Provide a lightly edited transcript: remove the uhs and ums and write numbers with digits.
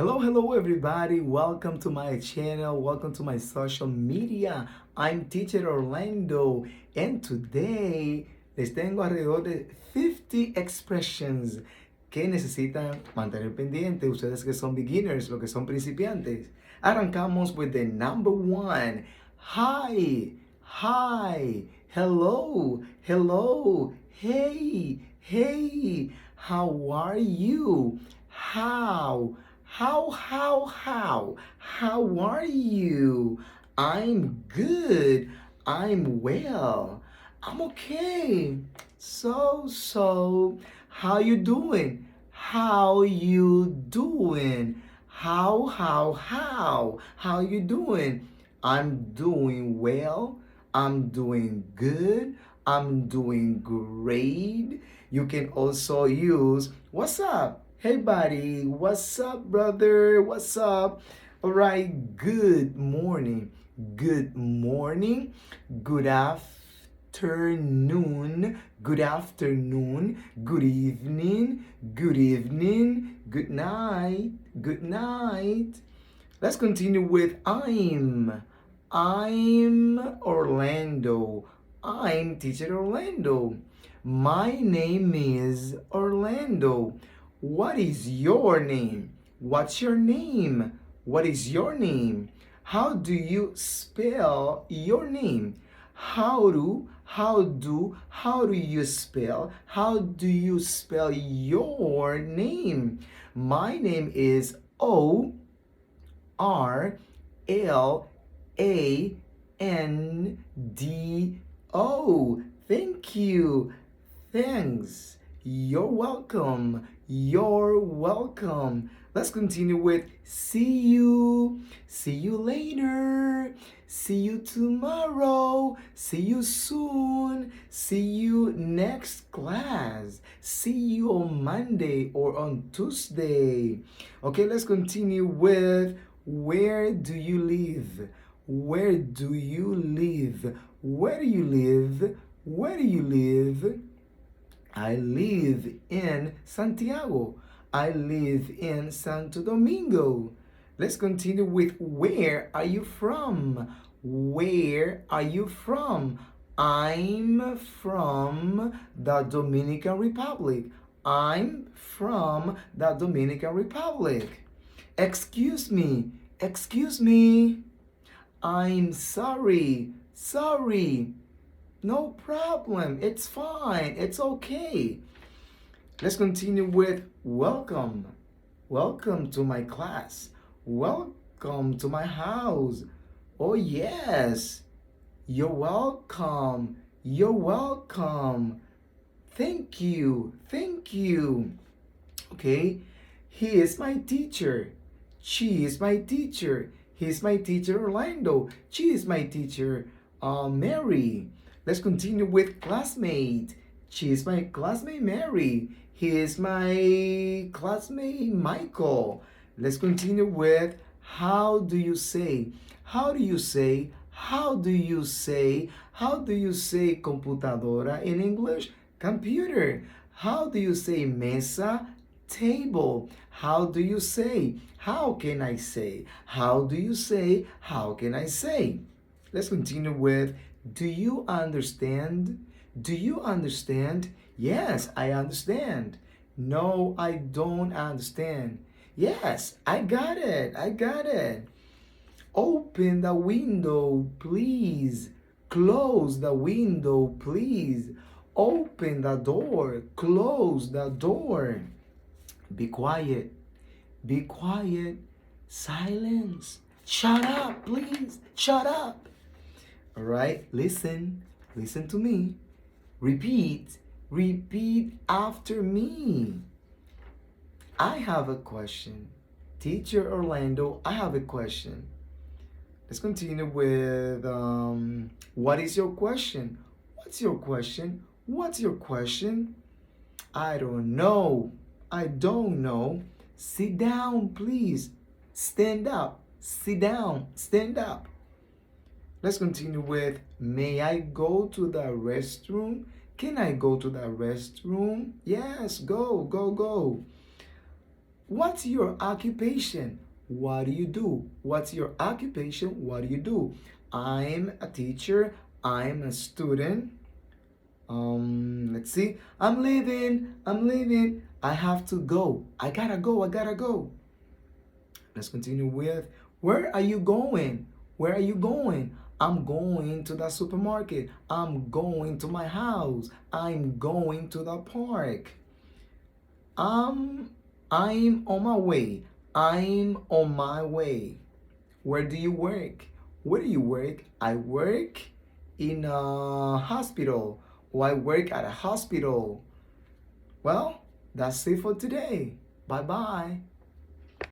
Hello everybody. Welcome to my channel. Welcome to my social media. I'm Teacher Orlando and today les tengo alrededor de 50 expressions que necesitan mantener pendiente ustedes que son beginners, los que son principiantes. Arrancamos with the number one. Hi, hi, hello, hello, hey, hey, how are you? How are you? I'm good. I'm well. I'm okay. So, how you doing? How you doing? How you doing? I'm doing well. I'm doing good. I'm doing great. You can also use what's up? Hey buddy, what's up brother? What's up? All right, good morning. Good morning. Good afternoon. Good afternoon. Good evening. Good evening. Good night. Good night. Let's continue with I'm Orlando. I'm Teacher Orlando. My name is Orlando. What is your name? What's your name? What is your name? How do you spell your name? How do you spell? How do you spell your name? My name is Orlando. Thank you. Thanks. You're welcome. You're welcome. Let's continue with see you. See you later. See you tomorrow. See you soon. See you next class. See you on Monday or on Tuesday. Okay, let's continue with where do you live? Where do you live? Where do you live? Where do you live? I live in Santiago. I live in Santo Domingo. Let's continue with where are you from? Where are you from? I'm from the Dominican Republic. I'm from the Dominican Republic. Excuse me. Excuse me. I'm sorry. Sorry. No problem. It's fine. It's okay. Let's continue with welcome. Welcome to my class. Welcome to my house. Oh, yes. You're welcome. You're welcome. Thank you. Thank you. Okay. He is my teacher. She is my teacher. He is my teacher, Orlando. She is my teacher, Mary. Let's continue with classmate. She is my classmate, Mary. He is my classmate, Michael. Let's continue with how do you say? How do you say? How do you say? How do you say computadora in English? Computer. How do you say mesa? Table. How do you say? How can I say? How do you say? How can I say? Let's continue with do you understand? Do you understand? Yes, I understand. No, I don't understand. Yes, I got it. I got it. Open the window, please. Close the window, please. Open the door. Close the door. Be quiet. Be quiet. Silence. Shut up, please. Shut up. All right, listen to me. Repeat after me. I have a question. Teacher Orlando, I have a question. Let's continue with what is your question? What's your question? What's your question? I don't know. I don't know. Sit down, please. Stand up. Sit down. Stand up. Let's continue with, may I go to the restroom? Can I go to the restroom? Yes, go. What's your occupation? What do you do? What's your occupation? What do you do? I'm a teacher. I'm a student. Let's see. I'm leaving. I'm leaving. I have to go. I gotta go. I gotta go. Let's continue with where are you going? Where are you going? I'm going to the supermarket. I'm going to my house. I'm going to the park. I'm I'm on my way. I'm on my way. Where do you work? Where do you work? I work in a hospital. Or I work at a hospital. Well, that's it for today. Bye bye.